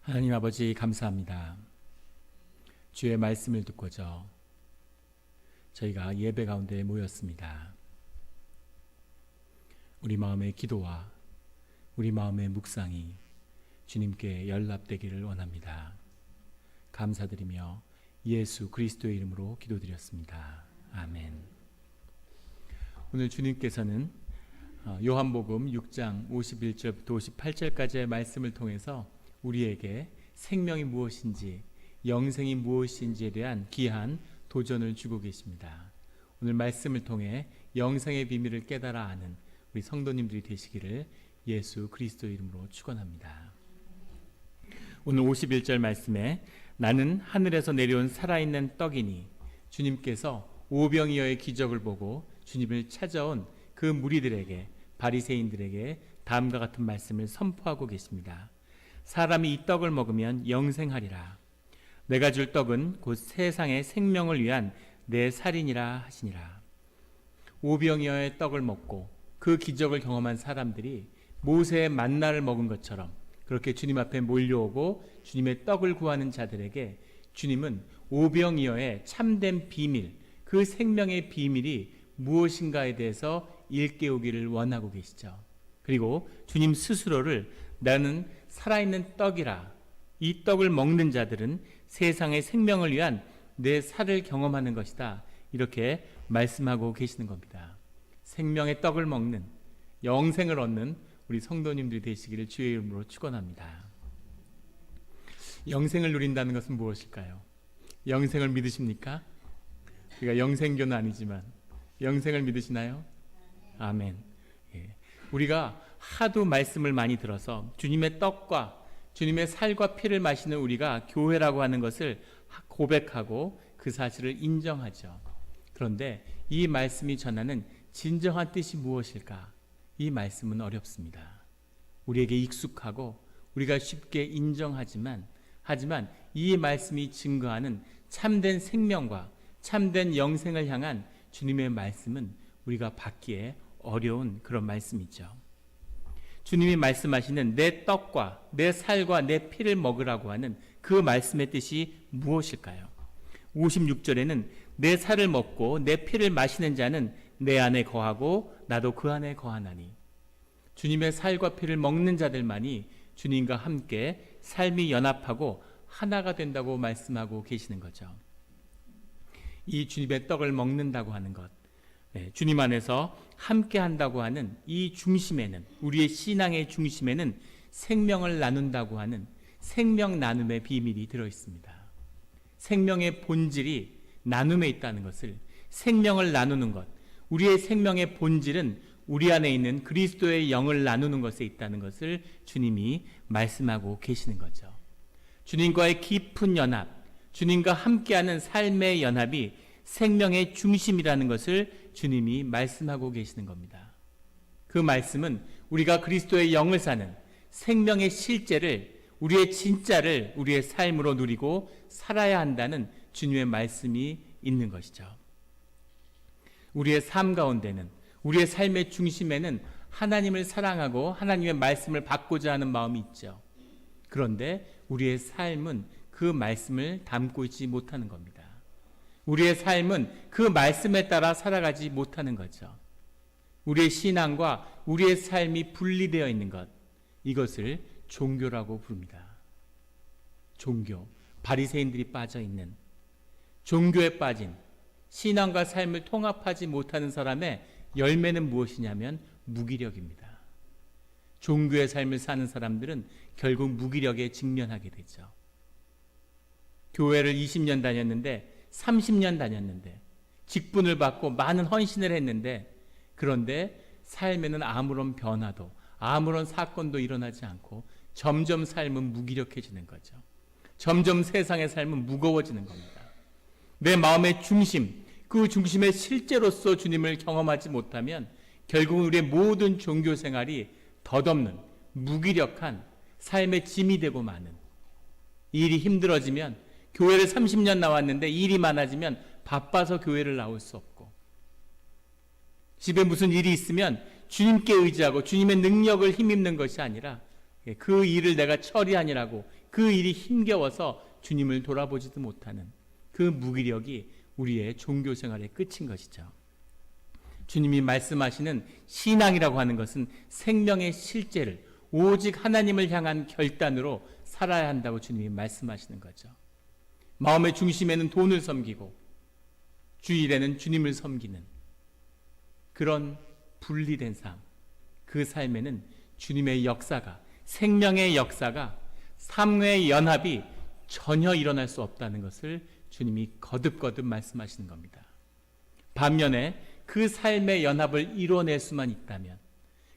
하나님 아버지 감사합니다. 주의 말씀을 듣고자 저희가 예배 가운데 모였습니다. 우리 마음의 기도와 우리 마음의 묵상이 주님께 연락되기를 원합니다. 감사드리며 예수 그리스도의 이름으로 기도드렸습니다. 아멘. 오늘 주님께서는 요한복음 6장 51절부터 58절까지의 말씀을 통해서 우리에게 생명이 무엇인지, 영생이 무엇인지에 대한 귀한 도전을 주고 계십니다. 오늘 말씀을 통해 영생의 비밀을 깨달아 아는 우리 성도님들이 되시기를 예수 그리스도의 이름으로 축원합니다. 오늘 51절 말씀에 나는 하늘에서 내려온 살아있는 떡이니, 주님께서 오병이어의 기적을 보고 주님을 찾아온 그 무리들에게, 바리새인들에게 다음과 같은 말씀을 선포하고 계십니다. 사람이 이 떡을 먹으면 영생하리라. 내가 줄 떡은 곧 세상의 생명을 위한 내 살이니라 하시니라. 오병이어의 떡을 먹고 그 기적을 경험한 사람들이 모세의 만나를 먹은 것처럼 그렇게 주님 앞에 몰려오고 주님의 떡을 구하는 자들에게 주님은 오병이어의 참된 비밀, 그 생명의 비밀이 무엇인가에 대해서 일깨우기를 원하고 계시죠. 그리고 주님 스스로를 나는 살아있는 떡이라, 이 떡을 먹는 자들은 세상의 생명을 위한 내 살을 경험하는 것이다, 이렇게 말씀하고 계시는 겁니다. 생명의 떡을 먹는, 영생을 얻는 우리 성도님들이 되시기를 주의 이름으로 축원합니다. 영생을 누린다는 것은 무엇일까요? 영생을 믿으십니까? 우리가 영생교는 아니지만 영생을 믿으시나요? 아멘. 예. 우리가 하도 말씀을 많이 들어서 주님의 떡과 주님의 살과 피를 마시는 우리가 교회라고 하는 것을 고백하고 그 사실을 인정하죠. 그런데 이 말씀이 전하는 진정한 뜻이 무엇일까? 이 말씀은 어렵습니다. 우리에게 익숙하고 우리가 쉽게 인정하지만 이 말씀이 증거하는 참된 생명과 참된 영생을 향한 주님의 말씀은 우리가 받기에 어려운 그런 말씀이죠. 주님이 말씀하시는 내 떡과 내 살과 내 피를 먹으라고 하는 그 말씀의 뜻이 무엇일까요? 56절에는 내 살을 먹고 내 피를 마시는 자는 내 안에 거하고 나도 그 안에 거하나니, 주님의 살과 피를 먹는 자들만이 주님과 함께 삶이 연합하고 하나가 된다고 말씀하고 계시는 거죠. 이 주님의 떡을 먹는다고 하는 것, 주님 안에서 함께 한다고 하는 이 중심에는, 우리의 신앙의 중심에는 생명을 나눈다고 하는 생명 나눔의 비밀이 들어있습니다. 생명의 본질이 나눔에 있다는 것을, 생명을 나누는 것, 우리의 생명의 본질은 우리 안에 있는 그리스도의 영을 나누는 것에 있다는 것을 주님이 말씀하고 계시는 거죠. 주님과의 깊은 연합, 주님과 함께하는 삶의 연합이 생명의 중심이라는 것을 주님이 말씀하고 계시는 겁니다. 그 말씀은 우리가 그리스도의 영을 사는 생명의 실제를, 우리의 진짜를 우리의 삶으로 누리고 살아야 한다는 주님의 말씀이 있는 것이죠. 우리의 삶 가운데는, 우리의 삶의 중심에는 하나님을 사랑하고 하나님의 말씀을 받고자 하는 마음이 있죠. 그런데 우리의 삶은 그 말씀을 담고 있지 못하는 겁니다. 우리의 삶은 그 말씀에 따라 살아가지 못하는 거죠. 우리의 신앙과 우리의 삶이 분리되어 있는 것, 이것을 종교라고 부릅니다. 종교, 바리새인들이 빠져있는, 종교에 빠진, 신앙과 삶을 통합하지 못하는 사람의 열매는 무엇이냐면 무기력입니다. 종교의 삶을 사는 사람들은 결국 무기력에 직면하게 되죠. 교회를 20년 다녔는데, 30년 다녔는데, 직분을 받고 많은 헌신을 했는데, 그런데 삶에는 아무런 변화도, 아무런 사건도 일어나지 않고 점점 삶은 무기력해지는 거죠. 점점 세상의 삶은 무거워지는 겁니다. 내 마음의 중심, 그 중심의 실제로서 주님을 경험하지 못하면 결국은 우리의 모든 종교 생활이 덧없는 무기력한 삶의 짐이 되고 마는, 일이 힘들어지면, 교회를 30년 나왔는데 일이 많아지면 바빠서 교회를 나올 수 없고, 집에 무슨 일이 있으면 주님께 의지하고 주님의 능력을 힘입는 것이 아니라 그 일을 내가 처리하느라고 그 일이 힘겨워서 주님을 돌아보지도 못하는 그 무기력이 우리의 종교 생활의 끝인 것이죠. 주님이 말씀하시는 신앙이라고 하는 것은 생명의 실제를 오직 하나님을 향한 결단으로 살아야 한다고 주님이 말씀하시는 거죠. 마음의 중심에는 돈을 섬기고 주일에는 주님을 섬기는 그런 분리된 삶, 그 삶에는 주님의 역사가, 생명의 역사가, 삶의 연합이 전혀 일어날 수 없다는 것을 주님이 거듭거듭 말씀하시는 겁니다. 반면에 그 삶의 연합을 이뤄낼 수만 있다면,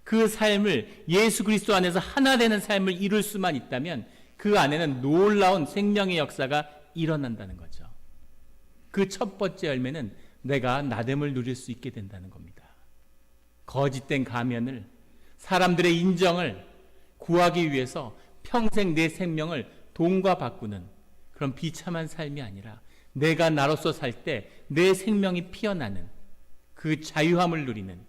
그 삶을 예수 그리스도 안에서 하나 되는 삶을 이룰 수만 있다면 그 안에는 놀라운 생명의 역사가 일어난다는 거죠. 그 첫 번째 열매는 내가 나됨을 누릴 수 있게 된다는 겁니다. 거짓된 가면을, 사람들의 인정을 구하기 위해서 평생 내 생명을 돈과 바꾸는 그런 비참한 삶이 아니라 내가 나로서 살 때 내 생명이 피어나는 그 자유함을 누리는,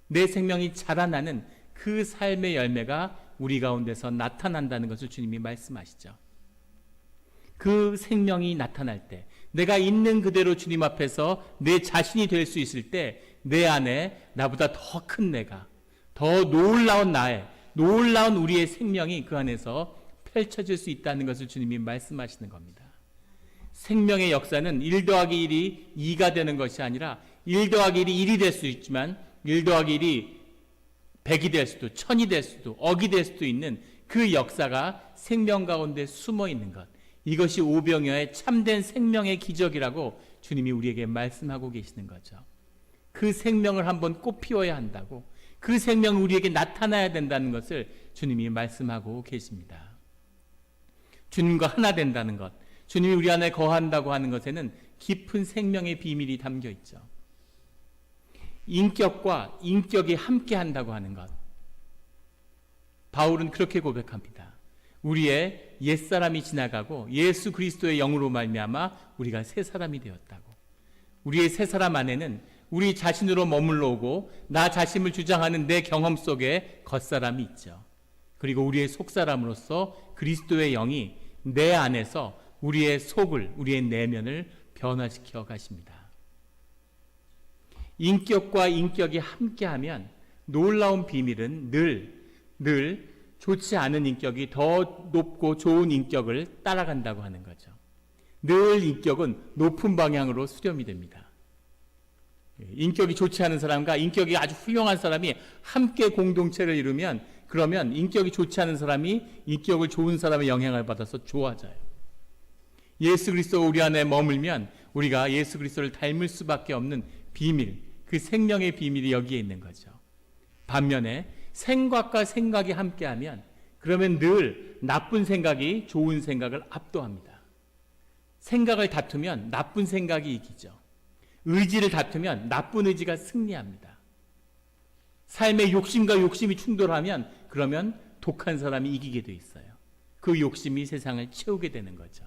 내 생명이 자라나는 그 삶의 열매가 우리 가운데서 나타난다는 것을 주님이 말씀하시죠. 그 생명이 나타날 때, 내가 있는 그대로 주님 앞에서 내 자신이 될 수 있을 때 내 안에 나보다 더 큰 내가, 더 놀라운 나의, 놀라운 우리의 생명이 그 안에서 펼쳐질 수 있다는 것을 주님이 말씀하시는 겁니다. 생명의 역사는 1 더하기 1이 2가 되는 것이 아니라 1 더하기 1이 1이 될 수 있지만 1 더하기 1이 100이 될 수도, 1000이 될 수도, 억이 될 수도 있는 그 역사가 생명 가운데 숨어 있는 것, 이것이 오병이어의 참된 생명의 기적이라고 주님이 우리에게 말씀하고 계시는 거죠. 그 생명을 한번 꽃피워야 한다고, 그 생명이 우리에게 나타나야 된다는 것을 주님이 말씀하고 계십니다. 주님과 하나 된다는 것, 주님이 우리 안에 거한다고 하는 것에는 깊은 생명의 비밀이 담겨 있죠. 인격과 인격이 함께 한다고 하는 것, 바울은 그렇게 고백합니다. 우리의 옛사람이 지나가고 예수 그리스도의 영으로 말미암아 우리가 새 사람이 되었다고. 우리의 새 사람 안에는 우리 자신으로 머물러 오고 나 자신을 주장하는 내 경험 속에 겉사람이 있죠. 그리고 우리의 속사람으로서 그리스도의 영이 내 안에서 우리의 속을, 우리의 내면을 변화시켜 가십니다. 인격과 인격이 함께하면 놀라운 비밀은 늘 좋지 않은 인격이 더 높고 좋은 인격을 따라간다고 하는 거죠. 늘 인격은 높은 방향으로 수렴이 됩니다. 인격이 좋지 않은 사람과 인격이 아주 훌륭한 사람이 함께 공동체를 이루면, 그러면 인격이 좋지 않은 사람이 인격을 좋은 사람의 영향을 받아서 좋아져요. 예수 그리스도가 우리 안에 머물면 우리가 예수 그리스도를 닮을 수밖에 없는 비밀, 그 생명의 비밀이 여기에 있는 거죠. 반면에 생각과 생각이 함께하면 그러면 늘 나쁜 생각이 좋은 생각을 압도합니다. 생각을 다투면 나쁜 생각이 이기죠. 의지를 다투면 나쁜 의지가 승리합니다. 삶의 욕심과 욕심이 충돌하면 그러면 독한 사람이 이기게 돼 있어요. 그 욕심이 세상을 채우게 되는 거죠.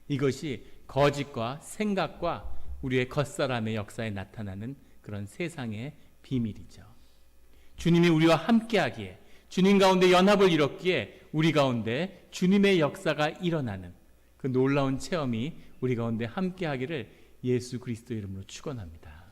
이것이 거짓과 생각과 우리의 겉사람의 역사에 나타나는 그런 세상의 비밀이죠. 주님이 우리와 함께하기에, 주님 가운데 연합을 이뤘기에 우리 가운데 주님의 역사가 일어나는 그 놀라운 체험이 우리 가운데 함께하기를 예수 그리스도 이름으로 축원합니다.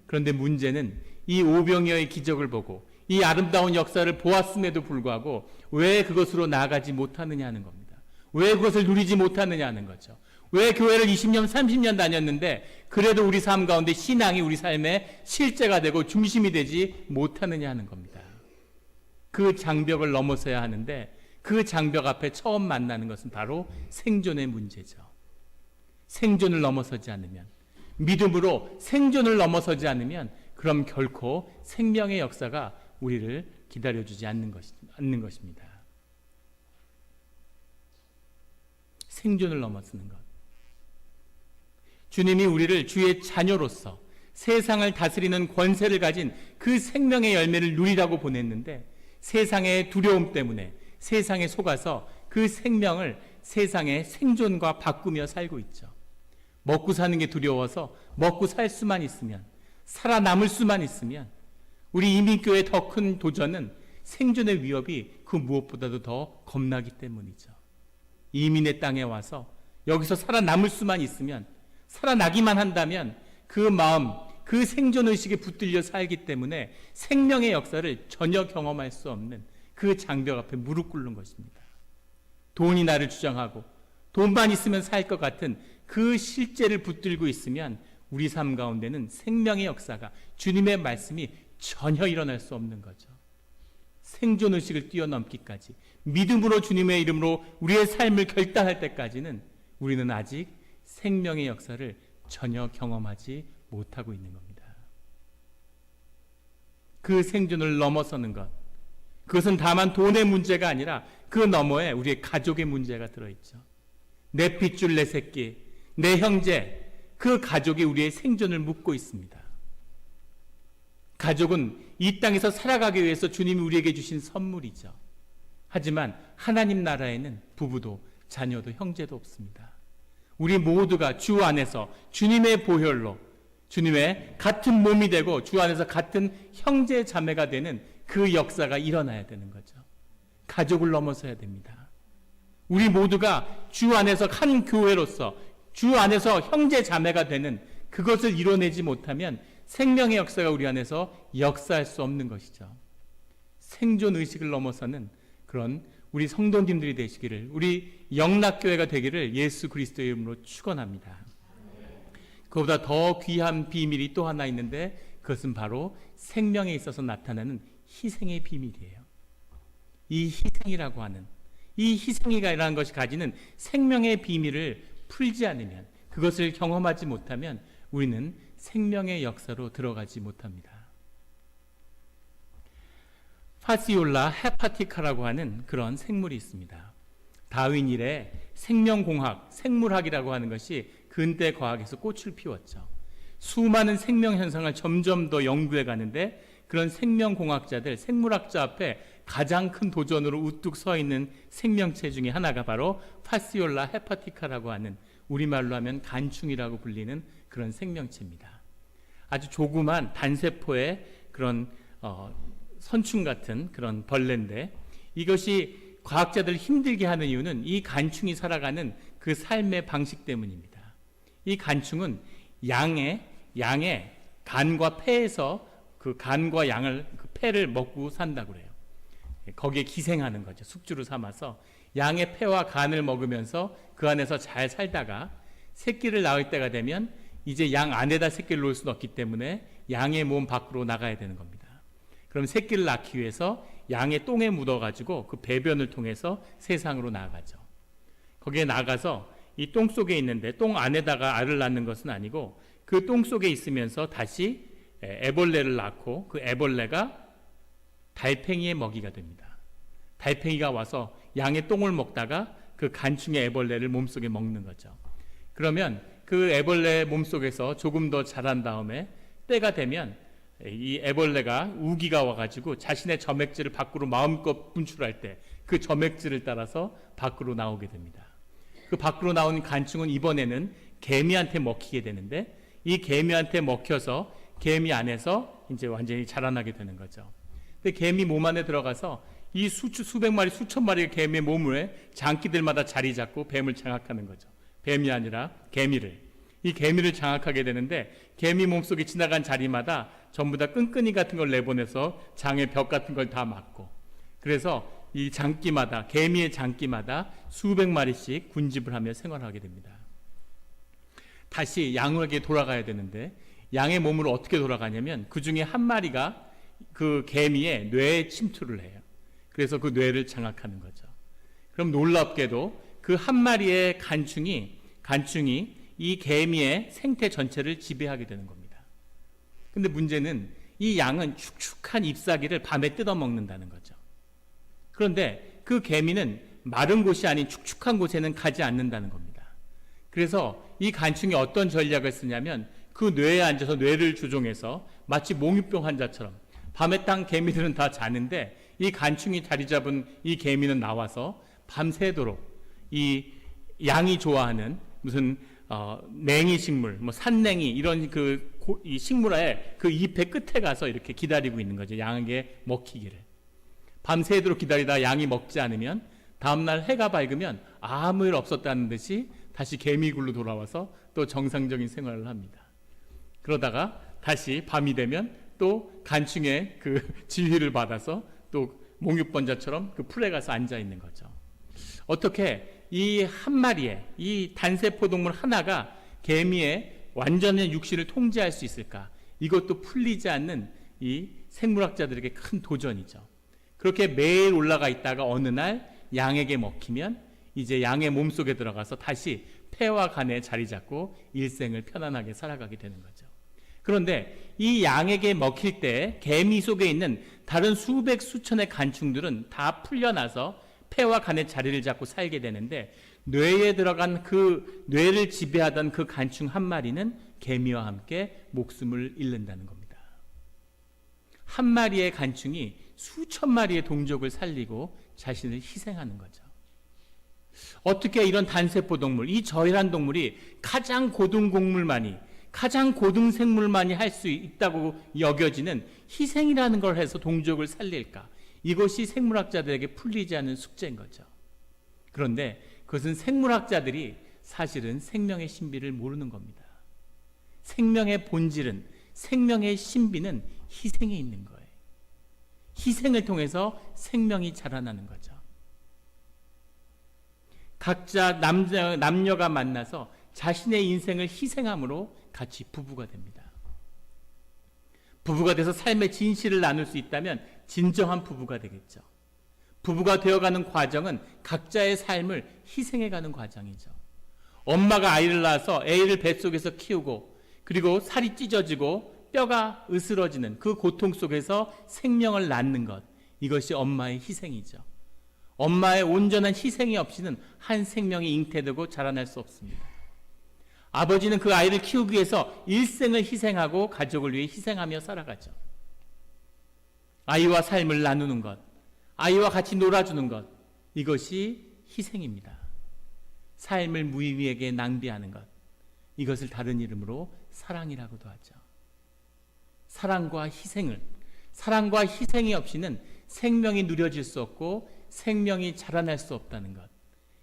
그런데 문제는 이 오병이어의 기적을 보고 이 아름다운 역사를 보았음에도 불구하고 왜 그것으로 나아가지 못하느냐 하는 겁니다. 왜 그것을 누리지 못하느냐 하는 거죠. 왜 교회를 20년, 30년 다녔는데 그래도 우리 삶 가운데 신앙이 우리 삶의 실제가 되고 중심이 되지 못하느냐 하는 겁니다. 그 장벽을 넘어서야 하는데 그 장벽 앞에 처음 만나는 것은 바로 생존의 문제죠. 생존을 넘어서지 않으면, 믿음으로 생존을 넘어서지 않으면 그럼 결코 생명의 역사가 우리를 기다려주지 않는 것입니다. 생존을 넘어서는 것. 주님이 우리를 주의 자녀로서 세상을 다스리는 권세를 가진 그 생명의 열매를 누리라고 보냈는데 세상의 두려움 때문에 세상에 속아서 그 생명을 세상의 생존과 바꾸며 살고 있죠. 먹고 사는 게 두려워서 먹고 살 수만 있으면, 살아남을 수만 있으면 우리 이민교회의 더 큰 도전은 생존의 위협이 그 무엇보다도 더 겁나기 때문이죠. 이민의 땅에 와서 여기서 살아남을 수만 있으면, 살아나기만 한다면 그 마음, 그 생존의식에 붙들려 살기 때문에 생명의 역사를 전혀 경험할 수 없는 그 장벽 앞에 무릎 꿇는 것입니다. 돈이 나를 주장하고 돈만 있으면 살 것 같은 그 실제를 붙들고 있으면 우리 삶 가운데는 생명의 역사가, 주님의 말씀이 전혀 일어날 수 없는 거죠. 생존의식을 뛰어넘기까지, 믿음으로 주님의 이름으로 우리의 삶을 결단할 때까지는 우리는 아직 생명의 역사를 전혀 경험하지 못하고 있는 겁니다. 그 생존을 넘어서는 것, 그것은 다만 돈의 문제가 아니라 그 너머에 우리의 가족의 문제가 들어있죠. 내 핏줄, 내 새끼, 내 형제, 그 가족이 우리의 생존을 묻고 있습니다. 가족은 이 땅에서 살아가기 위해서 주님이 우리에게 주신 선물이죠. 하지만 하나님 나라에는 부부도 자녀도 형제도 없습니다. 우리 모두가 주 안에서 주님의 보혈로 주님의 같은 몸이 되고 주 안에서 같은 형제 자매가 되는 그 역사가 일어나야 되는 거죠. 가족을 넘어서야 됩니다. 우리 모두가 주 안에서 한 교회로서 주 안에서 형제 자매가 되는 그것을 이뤄내지 못하면 생명의 역사가 우리 안에서 역사할 수 없는 것이죠. 생존 의식을 넘어서는 그런 우리 성도님들이 되시기를, 우리 영락교회가 되기를 예수 그리스도의 이름으로 축원합니다. 그보다 더 귀한 비밀이 또 하나 있는데 그것은 바로 생명에 있어서 나타나는 희생의 비밀이에요. 이 희생이라고 하는, 이 희생이라는 것이 가지는 생명의 비밀을 풀지 않으면, 그것을 경험하지 못하면 우리는 생명의 역사로 들어가지 못합니다. 파시올라 헤파티카라고 하는 그런 생물이 있습니다. 다윈 이래 생명공학, 생물학이라고 하는 것이 근대 과학에서 꽃을 피웠죠. 수많은 생명 현상을 점점 더 연구해 가는데 그런 생명공학자들, 생물학자 앞에 가장 큰 도전으로 우뚝 서 있는 생명체 중에 하나가 바로 파시올라 헤파티카라고 하는, 우리말로 하면 간충이라고 불리는 그런 생명체입니다. 아주 조그만 단세포의 그런 선충 같은 그런 벌레인데, 이것이 과학자들 힘들게 하는 이유는 이 간충이 살아가는 그 삶의 방식 때문입니다. 이 간충은 양의 간과 폐에서 그 간과 양을, 그 폐를 먹고 산다고 그래요. 거기에 기생하는 거죠. 숙주로 삼아서 양의 폐와 간을 먹으면서 그 안에서 잘 살다가 새끼를 낳을 때가 되면 이제 양 안에다 새끼를 놓을 수는 없기 때문에 양의 몸 밖으로 나가야 되는 겁니다. 그럼 새끼를 낳기 위해서 양의 똥에 묻어가지고 그 배변을 통해서 세상으로 나가죠. 거기에 나가서 이 똥 속에 있는데, 똥 안에다가 알을 낳는 것은 아니고 그 똥 속에 있으면서 다시 애벌레를 낳고 그 애벌레가 달팽이의 먹이가 됩니다. 달팽이가 와서 양의 똥을 먹다가 그 간충의 애벌레를 몸속에 먹는 거죠. 그러면 그 애벌레 몸속에서 조금 더 자란 다음에 때가 되면 이 애벌레가 우기가 와가지고 자신의 점액질을 밖으로 마음껏 분출할 때 그 점액질을 따라서 밖으로 나오게 됩니다. 그 밖으로 나온 간충은 이번에는 개미한테 먹히게 되는데, 이 개미한테 먹혀서 개미 안에서 이제 완전히 자라나게 되는 거죠. 근데 개미 몸 안에 들어가서 이 수백 마리, 수천 마리의 개미의 몸을 장기들마다 자리 잡고 뱀을 장악하는 거죠. 뱀이 아니라 개미를. 이 개미를 장악하게 되는데, 개미 몸속에 지나간 자리마다 전부 다 끈끈이 같은 걸 내보내서 장의 벽 같은 걸 다 막고, 그래서 이 장기마다, 개미의 장기마다 수백 마리씩 군집을 하며 생활하게 됩니다. 다시 양에게 돌아가야 되는데, 양의 몸으로 어떻게 돌아가냐면 그 중에 한 마리가 그 개미의 뇌에 침투를 해요. 그래서 그 뇌를 장악하는 거죠. 그럼 놀랍게도 그 한 마리의 간충이 이 개미의 생태 전체를 지배하게 되는 겁니다. 근데 문제는 이 양은 축축한 잎사귀를 밤에 뜯어먹는다는 거죠. 그런데 그 개미는 마른 곳이 아닌 축축한 곳에는 가지 않는다는 겁니다. 그래서 이 간충이 어떤 전략을 쓰냐면 그 뇌에 앉아서 뇌를 조종해서 마치 몽유병 환자처럼, 밤에 땅 개미들은 다 자는데 이 간충이 자리 잡은 이 개미는 나와서 밤새도록 이 양이 좋아하는 무슨 냉이 식물, 뭐 산냉이 이런 이 식물의 그 잎의 끝에 가서 이렇게 기다리고 있는 거죠. 양에게 먹히기를. 밤새도록 기다리다 양이 먹지 않으면 다음날 해가 밝으면 아무 일 없었다는 듯이 다시 개미굴로 돌아와서 또 정상적인 생활을 합니다. 그러다가 다시 밤이 되면 또 간충의 그 지휘를 받아서 또 몽유번자처럼 그 풀에 가서 앉아 있는 거죠. 어떻게 이 한 마리의 이 단세포동물 하나가 개미의 완전한 육신을 통제할 수 있을까? 이것도 풀리지 않는 이 생물학자들에게 큰 도전이죠. 그렇게 매일 올라가 있다가 어느 날 양에게 먹히면 이제 양의 몸속에 들어가서 다시 폐와 간에 자리 잡고 일생을 편안하게 살아가게 되는 거죠. 그런데 이 양에게 먹힐 때 개미 속에 있는 다른 수백 수천의 간충들은 다 풀려나서 폐와 간에 자리를 잡고 살게 되는데, 뇌에 들어간 그 뇌를 지배하던 그 간충 한 마리는 개미와 함께 목숨을 잃는다는 겁니다. 한 마리의 간충이 수천 마리의 동족을 살리고 자신을 희생하는 거죠. 어떻게 이런 단세포 동물, 이 저열한 동물이 가장 고등 곡물만이, 가장 고등 생물만이 할 수 있다고 여겨지는 희생이라는 걸 해서 동족을 살릴까? 이것이 생물학자들에게 풀리지 않은 숙제인 거죠. 그런데 그것은 생물학자들이 사실은 생명의 신비를 모르는 겁니다. 생명의 본질은, 생명의 신비는 희생에 있는 거예요. 희생을 통해서 생명이 자라나는 거죠. 각자 남녀가 만나서 자신의 인생을 희생함으로 같이 부부가 됩니다. 부부가 돼서 삶의 진실을 나눌 수 있다면 진정한 부부가 되겠죠. 부부가 되어가는 과정은 각자의 삶을 희생해가는 과정이죠. 엄마가 아이를 낳아서 애를 뱃속에서 키우고, 그리고 살이 찢어지고 뼈가 으스러지는 그 고통 속에서 생명을 낳는 것, 이것이 엄마의 희생이죠. 엄마의 온전한 희생이 없이는 한 생명이 잉태되고 자라날 수 없습니다. 아버지는 그 아이를 키우기 위해서 일생을 희생하고 가족을 위해 희생하며 살아가죠. 아이와 삶을 나누는 것, 아이와 같이 놀아주는 것, 이것이 희생입니다. 삶을 무의미하게 낭비하는 것, 이것을 다른 이름으로 사랑이라고도 하죠. 사랑과 희생이 없이는 생명이 누려질 수 없고 생명이 자라날 수 없다는 것,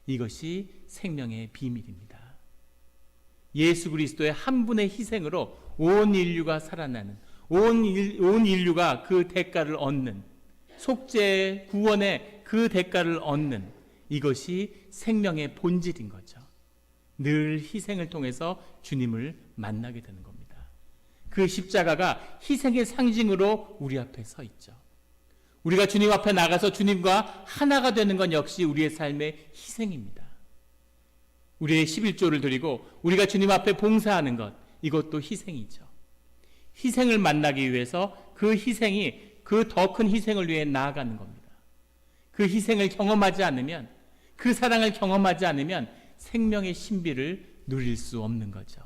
이것이 생명의 비밀입니다. 예수 그리스도의 한 분의 희생으로 온 인류가 살아나는, 온 인류가 그 대가를 얻는, 속죄의 구원의 그 대가를 얻는, 이것이 생명의 본질인 거죠. 늘 희생을 통해서 주님을 만나게 되는 겁니다. 그 십자가가 희생의 상징으로 우리 앞에 서 있죠. 우리가 주님 앞에 나가서 주님과 하나가 되는 건 역시 우리의 삶의 희생입니다. 우리의 11조를 드리고 우리가 주님 앞에 봉사하는 것, 이것도 희생이죠. 희생을 만나기 위해서 그 희생이 그 더 큰 희생을 위해 나아가는 겁니다. 그 희생을 경험하지 않으면, 그 사랑을 경험하지 않으면 생명의 신비를 누릴 수 없는 거죠.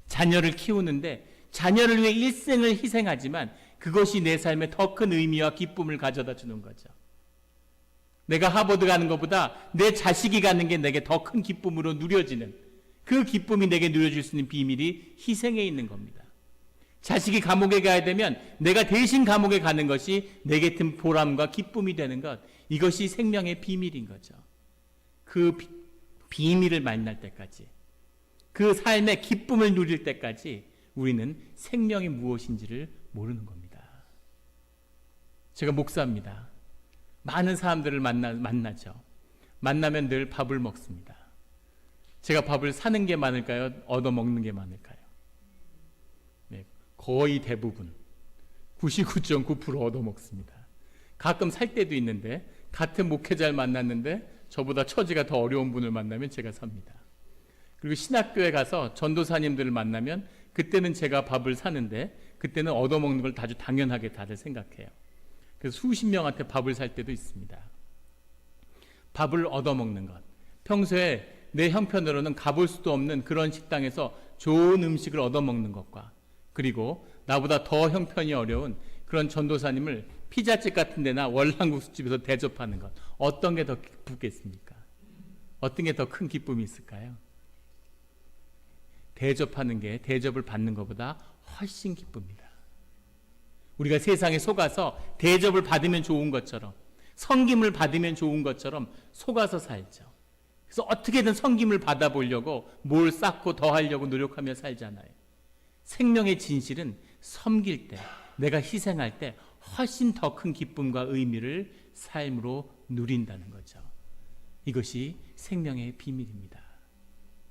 자녀를 키우는데 자녀를 위해 일생을 희생하지만 그것이 내 삶에 더 큰 의미와 기쁨을 가져다 주는 거죠. 내가 하버드 가는 것보다 내 자식이 가는 게 내게 더 큰 기쁨으로 누려지는, 그 기쁨이 내게 누려질 수 있는 비밀이 희생에 있는 겁니다. 자식이 감옥에 가야 되면 내가 대신 감옥에 가는 것이 내게 든 보람과 기쁨이 되는 것, 이것이 생명의 비밀인 거죠. 그 비밀을 만날 때까지, 그 삶의 기쁨을 누릴 때까지 우리는 생명이 무엇인지를 모르는 겁니다. 제가 목사입니다. 많은 사람들을 만나죠. 만나면 늘 밥을 먹습니다. 제가 밥을 사는 게 많을까요? 얻어먹는 게 많을까요? 네, 거의 대부분 99.9% 얻어먹습니다. 가끔 살 때도 있는데, 같은 목회자를 만났는데 저보다 처지가 더 어려운 분을 만나면 제가 삽니다. 그리고 신학교에 가서 전도사님들을 만나면 그때는 제가 밥을 사는데, 그때는 얻어먹는 걸 아주 당연하게 다들 생각해요. 그래서 수십 명한테 밥을 살 때도 있습니다. 밥을 얻어먹는 것, 평소에 내 형편으로는 가볼 수도 없는 그런 식당에서 좋은 음식을 얻어먹는 것과, 그리고 나보다 더 형편이 어려운 그런 전도사님을 피자집 같은 데나 월남국수집에서 대접하는 것, 어떤 게 더 기쁘겠습니까? 어떤 게 더 큰 기쁨이 있을까요? 대접하는 게 대접을 받는 것보다 훨씬 기쁩니다. 우리가 세상에 속아서 대접을 받으면 좋은 것처럼, 섬김을 받으면 좋은 것처럼 속아서 살죠. 그래서 어떻게든 섬김을 받아보려고 뭘 쌓고 더하려고 노력하며 살잖아요. 생명의 진실은 섬길 때, 내가 희생할 때 훨씬 더 큰 기쁨과 의미를 삶으로 누린다는 거죠. 이것이 생명의 비밀입니다.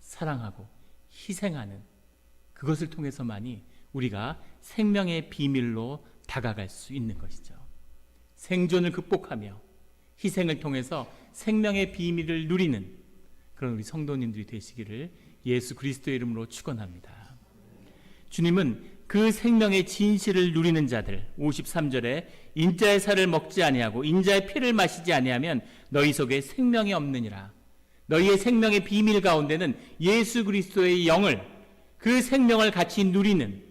사랑하고 희생하는 그것을 통해서만이 우리가 생명의 비밀로 다가갈 수 있는 것이죠. 생존을 극복하며 희생을 통해서 생명의 비밀을 누리는 그런 우리 성도님들이 되시기를 예수 그리스도의 이름으로 축원합니다. 주님은 그 생명의 진실을 누리는 자들, 53절에 인자의 살을 먹지 아니하고 인자의 피를 마시지 아니하면 너희 속에 생명이 없느니라. 너희의 생명의 비밀 가운데는 예수 그리스도의 영을, 그 생명을 같이 누리는,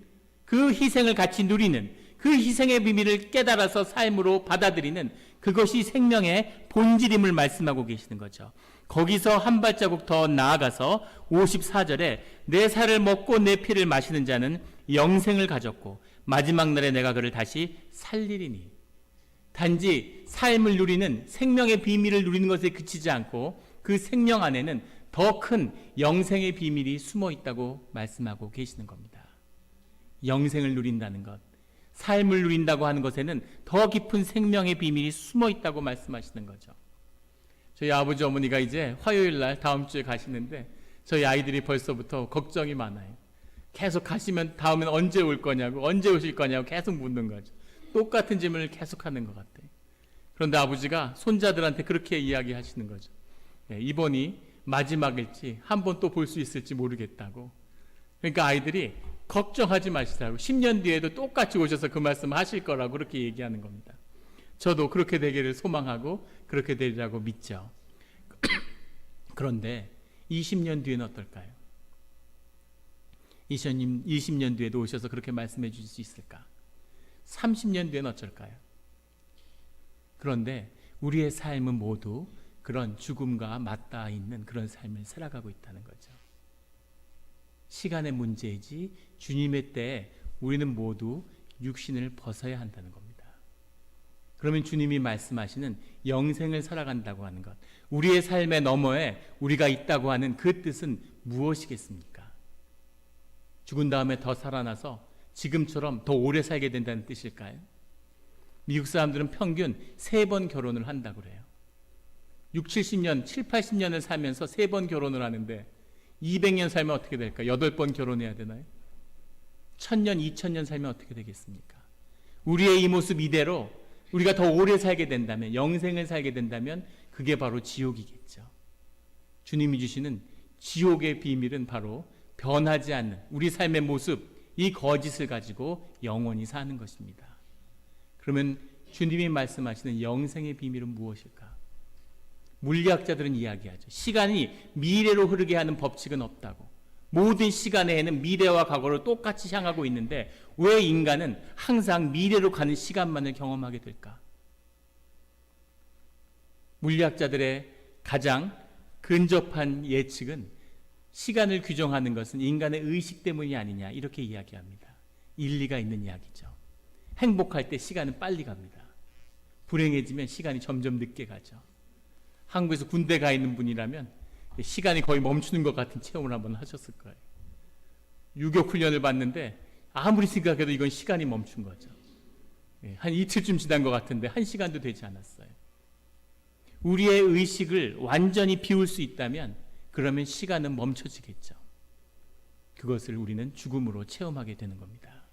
그 희생을 같이 누리는, 그 희생의 비밀을 깨달아서 삶으로 받아들이는 그것이 생명의 본질임을 말씀하고 계시는 거죠. 거기서 한 발자국 더 나아가서 54절에 내 살을 먹고 내 피를 마시는 자는 영생을 가졌고 마지막 날에 내가 그를 다시 살리리니. 단지 삶을 누리는 생명의 비밀을 누리는 것에 그치지 않고 그 생명 안에는 더 큰 영생의 비밀이 숨어 있다고 말씀하고 계시는 겁니다. 영생을 누린다는 것, 삶을 누린다고 하는 것에는 더 깊은 생명의 비밀이 숨어 있다고 말씀하시는 거죠. 저희 아버지 어머니가 이제 화요일 날 다음 주에 가시는데 저희 아이들이 벌써부터 걱정이 많아요. 계속 가시면 다음엔 언제 올 거냐고, 언제 오실 거냐고 계속 묻는 거죠. 똑같은 질문을 계속 하는 것 같아요. 그런데 아버지가 손자들한테 그렇게 이야기하시는 거죠. 이번이 마지막일지 한 번 또 볼 수 있을지 모르겠다고. 그러니까 아이들이 걱정하지 마시라고, 10년 뒤에도 똑같이 오셔서 그 말씀 하실 거라고 그렇게 얘기하는 겁니다. 저도 그렇게 되기를 소망하고 그렇게 되리라고 믿죠. 그런데 20년 뒤에는 어떨까요? 20년 뒤에도 오셔서 그렇게 말씀해 주실 수 있을까? 30년 뒤에는 어쩔까요? 그런데 우리의 삶은 모두 그런 죽음과 맞닿아 있는 그런 삶을 살아가고 있다는 거죠. 시간의 문제이지 주님의 때에 우리는 모두 육신을 벗어야 한다는 겁니다. 그러면 주님이 말씀하시는 영생을 살아간다고 하는 것, 우리의 삶의 너머에 우리가 있다고 하는 그 뜻은 무엇이겠습니까? 죽은 다음에 더 살아나서 지금처럼 더 오래 살게 된다는 뜻일까요? 미국 사람들은 평균 3번 결혼을 한다고 그래요. 70년, 80년을 살면서 3번 결혼을 하는데 200년 살면 어떻게 될까? 8번 결혼해야 되나요? 1000년, 2000년 살면 어떻게 되겠습니까? 우리의 이 모습 이대로 우리가 더 오래 살게 된다면, 영생을 살게 된다면 그게 바로 지옥이겠죠. 주님이 주시는 지옥의 비밀은 바로 변하지 않는 우리 삶의 모습, 이 거짓을 가지고 영원히 사는 것입니다. 그러면 주님이 말씀하시는 영생의 비밀은 무엇일까? 물리학자들은 이야기하죠. 시간이 미래로 흐르게 하는 법칙은 없다고. 모든 시간에는 미래와 과거를 똑같이 향하고 있는데 왜 인간은 항상 미래로 가는 시간만을 경험하게 될까? 물리학자들의 가장 근접한 예측은 시간을 규정하는 것은 인간의 의식 때문이 아니냐, 이렇게 이야기합니다. 일리가 있는 이야기죠. 행복할 때 시간은 빨리 갑니다. 불행해지면 시간이 점점 늦게 가죠. 한국에서 군대 가 있는 분이라면 시간이 거의 멈추는 것 같은 체험을 한번 하셨을 거예요. 유격 훈련을 받는데 아무리 생각해도 이건 시간이 멈춘 거죠. 한 이틀쯤 지난 것 같은데 1시간도 되지 않았어요. 우리의 의식을 완전히 비울 수 있다면 그러면 시간은 멈춰지겠죠. 그것을 우리는 죽음으로 체험하게 되는 겁니다.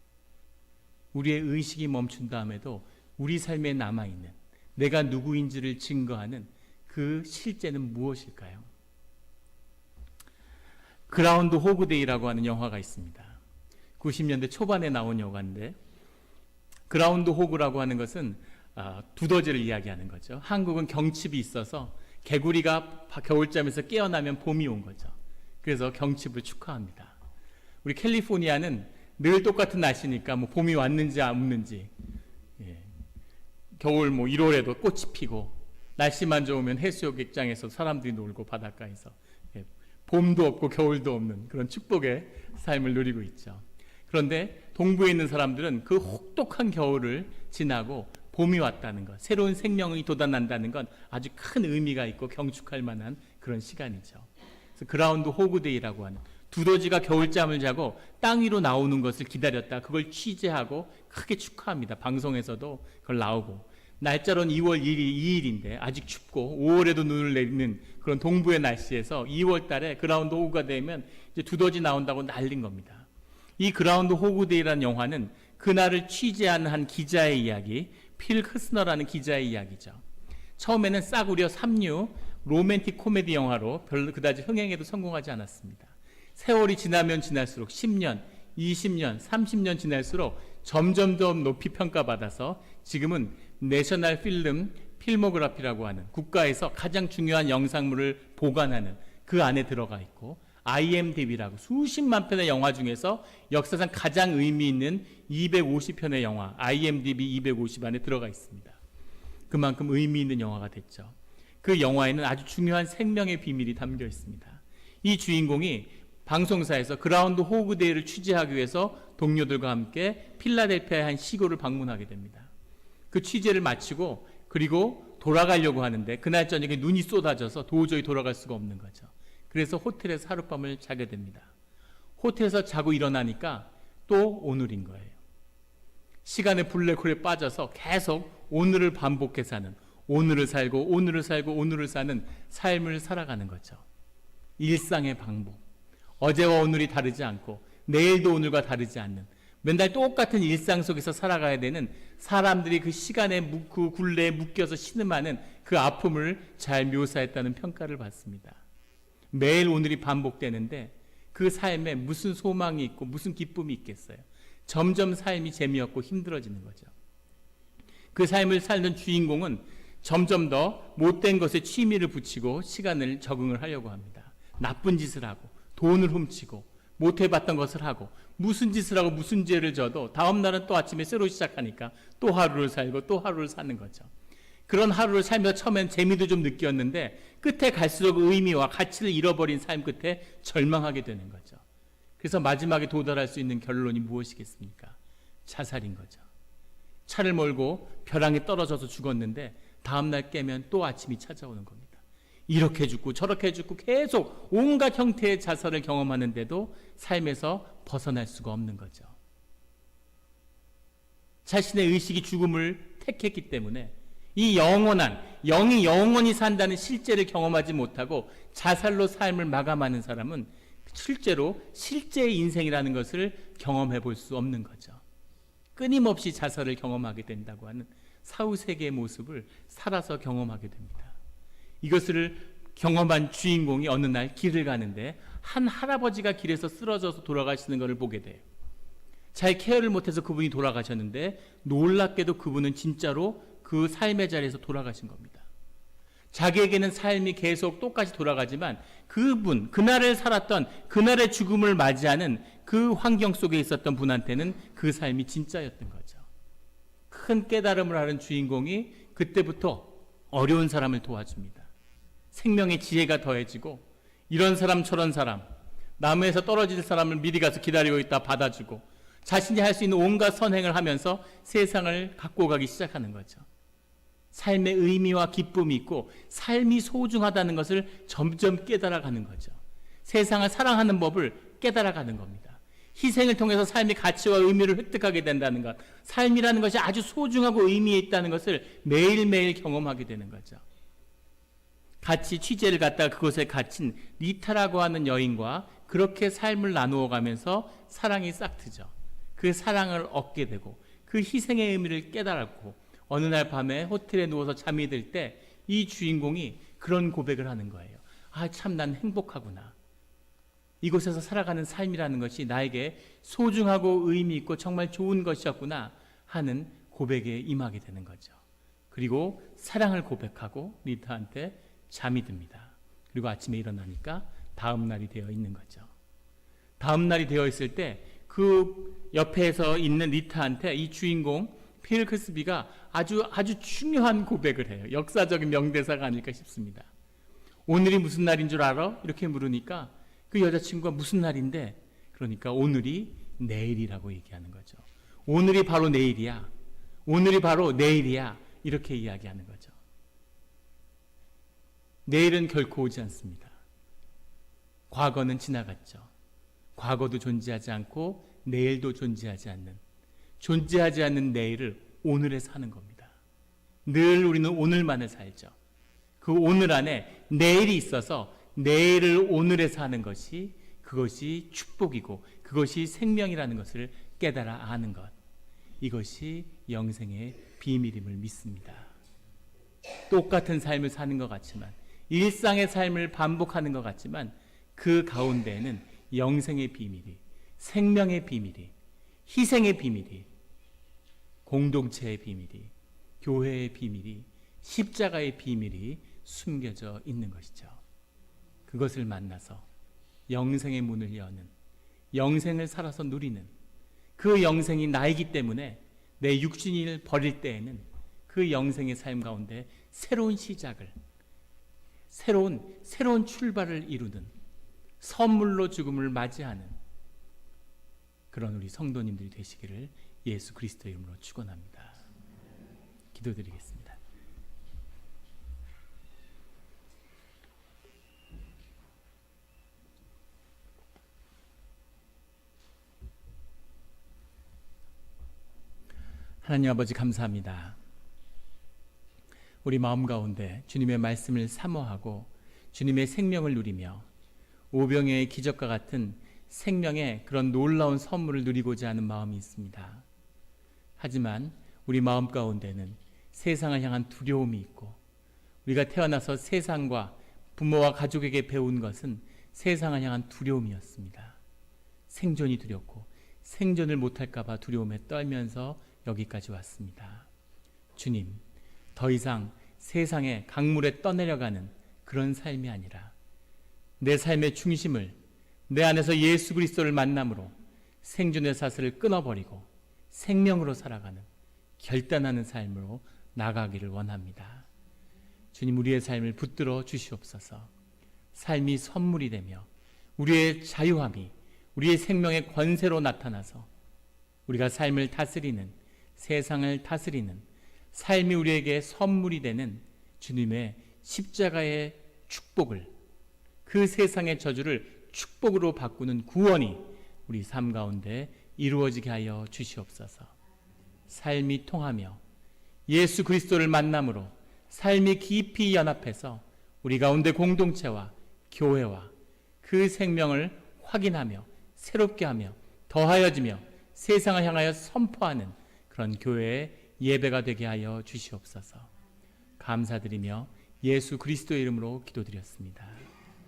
우리의 의식이 멈춘 다음에도 우리 삶에 남아있는 내가 누구인지를 증거하는 그 실제는 무엇일까요? 그라운드 호그데이라고 하는 영화가 있습니다. 90년대 초반에 나온 영화인데, 그라운드 호그라고 하는 것은 두더지를 이야기하는 거죠. 한국은 경칩이 있어서 개구리가 겨울잠에서 깨어나면 봄이 온 거죠. 그래서 경칩을 축하합니다. 우리 캘리포니아는 늘 똑같은 날씨니까 뭐 봄이 왔는지 없는지, 겨울 1월에도 꽃이 피고 날씨만 좋으면 해수욕장에서 사람들이 놀고 바닷가에서 봄도 없고 겨울도 없는 그런 축복의 삶을 누리고 있죠. 그런데 동부에 있는 사람들은 그 혹독한 겨울을 지나고 봄이 왔다는 것, 새로운 생명이 돋아난다는 건 아주 큰 의미가 있고 경축할 만한 그런 시간이죠. 그래서 그라운드 호그데이라고 하는, 두더지가 겨울잠을 자고 땅 위로 나오는 것을 기다렸다 그걸 취재하고 크게 축하합니다. 방송에서도 그걸 나오고, 날짜로는 2월 2일인데 아직 춥고 5월에도 눈을 내리는 그런 동부의 날씨에서 2월 달에 그라운드 호그가 되면 이제 두더지 나온다고 난린 겁니다. 이 그라운드 호그데이라는 영화는 그날을 취재하는 한 기자의 이야기, 필 크스너라는 기자의 이야기죠. 처음에는 싸구려 삼류 로맨틱 코미디 영화로 별로 그다지 흥행에도 성공하지 않았습니다. 세월이 지나면 지날수록 10년, 20년, 30년 지날수록 점점 더 높이 평가받아서 지금은 내셔널 필모그래피라고 하는 국가에서 가장 중요한 영상물을 보관하는 그 안에 들어가 있고, IMDb라고 수십만 편의 영화 중에서 역사상 가장 의미 있는 250편의 영화 IMDb 250 안에 들어가 있습니다. 그만큼 의미 있는 영화가 됐죠. 그 영화에는 아주 중요한 생명의 비밀이 담겨 있습니다. 이 주인공이 방송사에서 그라운드 호그데이를 취재하기 위해서 동료들과 함께 필라델피아의 한 시골을 방문하게 됩니다. 그 취재를 마치고 그리고 돌아가려고 하는데 그날 저녁에 눈이 쏟아져서 도저히 돌아갈 수가 없는 거죠. 그래서 호텔에서 하룻밤을 자게 됩니다. 호텔에서 자고 일어나니까 또 오늘인 거예요. 시간의 블랙홀에 빠져서 계속 오늘을 반복해서 사는, 오늘을 살고 오늘을 살고 오늘을 사는 삶을 살아가는 거죠. 일상의 반복. 어제와 오늘이 다르지 않고 내일도 오늘과 다르지 않는, 맨날 똑같은 일상 속에서 살아가야 되는 사람들이 그 시간에 그 굴레에 묶여서 신음하는 그 아픔을 잘 묘사했다는 평가를 받습니다. 매일 오늘이 반복되는데 그 삶에 무슨 소망이 있고 무슨 기쁨이 있겠어요. 점점 삶이 재미없고 힘들어지는 거죠. 그 삶을 살던 주인공은 점점 더 못된 것에 취미를 붙이고 시간을 적응을 하려고 합니다. 나쁜 짓을 하고 돈을 훔치고 못해봤던 것을 하고 무슨 짓을 하고 무슨 죄를 져도 다음 날은 또 아침에 새로 시작하니까 또 하루를 살고 또 하루를 사는 거죠. 그런 하루를 살면서 처음엔 재미도 좀 느꼈는데 끝에 갈수록 의미와 가치를 잃어버린 삶 끝에 절망하게 되는 거죠. 그래서 마지막에 도달할 수 있는 결론이 무엇이겠습니까? 자살인 거죠. 차를 몰고 벼랑에 떨어져서 죽었는데 다음날 깨면 또 아침이 찾아오는 겁니다. 이렇게 죽고 저렇게 죽고 계속 온갖 형태의 자살을 경험하는데도 삶에서 벗어날 수가 없는 거죠. 자신의 의식이 죽음을 택했기 때문에 이 영원한, 영이 영원히 산다는 실제를 경험하지 못하고 자살로 삶을 마감하는 사람은 실제로 실제의 인생이라는 것을 경험해 볼 수 없는 거죠. 끊임없이 자살을 경험하게 된다고 하는 사후세계의 모습을 살아서 경험하게 됩니다. 이것을 경험한 주인공이 어느 날 길을 가는데 한 할아버지가 길에서 쓰러져서 돌아가시는 것을 보게 돼요. 잘 케어를 못해서 그분이 돌아가셨는데 놀랍게도 그분은 진짜로 그 삶의 자리에서 돌아가신 겁니다. 자기에게는 삶이 계속 똑같이 돌아가지만 그분, 그날을 살았던 그날의 죽음을 맞이하는 그 환경 속에 있었던 분한테는 그 삶이 진짜였던 거죠. 큰 깨달음을 하는 주인공이 그때부터 어려운 사람을 도와줍니다. 생명의 지혜가 더해지고 이런 사람 저런 사람, 나무에서 떨어질 사람을 미리 가서 기다리고 있다 받아주고 자신이 할 수 있는 온갖 선행을 하면서 세상을 갖고 가기 시작하는 거죠. 삶의 의미와 기쁨이 있고 삶이 소중하다는 것을 점점 깨달아가는 거죠. 세상을 사랑하는 법을 깨달아가는 겁니다. 희생을 통해서 삶의 가치와 의미를 획득하게 된다는 것, 삶이라는 것이 아주 소중하고 의미에 있다는 것을 매일매일 경험하게 되는 거죠. 같이 취재를 갔다가 그곳에 갇힌 리타라고 하는 여인과 그렇게 삶을 나누어 가면서 사랑이 싹트죠. 그 사랑을 얻게 되고 그 희생의 의미를 깨달았고 어느 날 밤에 호텔에 누워서 잠이 들 때 이 주인공이 그런 고백을 하는 거예요. 아, 참 난 행복하구나. 이곳에서 살아가는 삶이라는 것이 나에게 소중하고 의미 있고 정말 좋은 것이었구나 하는 고백에 임하게 되는 거죠. 그리고 사랑을 고백하고 리타한테 잠이 듭니다. 그리고 아침에 일어나니까 다음 날이 되어 있는 거죠. 다음 날이 되어 있을 때 그 옆에서 있는 리타한테 이 주인공 필 크스비가 아주 중요한 고백을 해요. 역사적인 명대사가 아닐까 싶습니다. 오늘이 무슨 날인 줄 알아? 이렇게 물으니까 그 여자친구가 무슨 날인데? 그러니까 오늘이 내일이라고 얘기하는 거죠. 오늘이 바로 내일이야. 오늘이 바로 내일이야. 이렇게 이야기하는 거죠. 내일은 결코 오지 않습니다. 과거는 지나갔죠. 과거도 존재하지 않고 내일도 존재하지 않는 내일을 오늘에 사는 겁니다. 늘 우리는 오늘만을 살죠. 그 오늘 안에 내일이 있어서 내일을 오늘에 사는 것이, 그것이 축복이고 그것이 생명이라는 것을 깨달아 아는 것, 이것이 영생의 비밀임을 믿습니다. 똑같은 삶을 사는 것 같지만, 일상의 삶을 반복하는 것 같지만 그 가운데에는 영생의 비밀이, 생명의 비밀이, 희생의 비밀이, 공동체의 비밀이, 교회의 비밀이, 십자가의 비밀이 숨겨져 있는 것이죠. 그것을 만나서 영생의 문을 여는, 영생을 살아서 누리는, 그 영생이 나이기 때문에 내 육신을 버릴 때에는 그 영생의 삶 가운데 새로운 시작을, 새로운 출발을 이루는, 선물로 죽음을 맞이하는 그런 우리 성도님들이 되시기를 예수 그리스도의 이름으로 축원합니다. 기도드리겠습니다. 하나님 아버지, 감사합니다. 우리 마음 가운데 주님의 말씀을 사모하고 주님의 생명을 누리며 오병이어의 기적과 같은 생명의 그런 놀라운 선물을 누리고자 하는 마음이 있습니다. 하지만 우리 마음 가운데는 세상을 향한 두려움이 있고, 우리가 태어나서 세상과 부모와 가족에게 배운 것은 세상을 향한 두려움이었습니다. 생존이 두렵고 생존을 못할까 봐 두려움에 떨면서 여기까지 왔습니다. 주님, 더 이상 세상의 강물에 떠내려가는 그런 삶이 아니라 내 삶의 중심을 내 안에서 예수 그리스도를 만남으로 생존의 사슬을 끊어버리고 생명으로 살아가는 결단하는 삶으로 나가기를 원합니다. 주님, 우리의 삶을 붙들어 주시옵소서. 삶이 선물이 되며 우리의 자유함이 우리의 생명의 권세로 나타나서 우리가 삶을 다스리는, 세상을 다스리는 삶이 우리에게 선물이 되는 주님의 십자가의 축복을, 그 세상의 저주를 축복으로 바꾸는 구원이 우리 삶 가운데 이루어지게 하여 주시옵소서. 삶이 통하며 예수 그리스도를 만남으로 삶이 깊이 연합해서 우리 가운데 공동체와 교회와 그 생명을 확인하며 새롭게 하며 더하여지며 세상을 향하여 선포하는 그런 교회의 예배가 되게 하여 주시옵소서. 감사드리며 예수 그리스도의 이름으로 기도드렸습니다.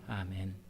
아멘.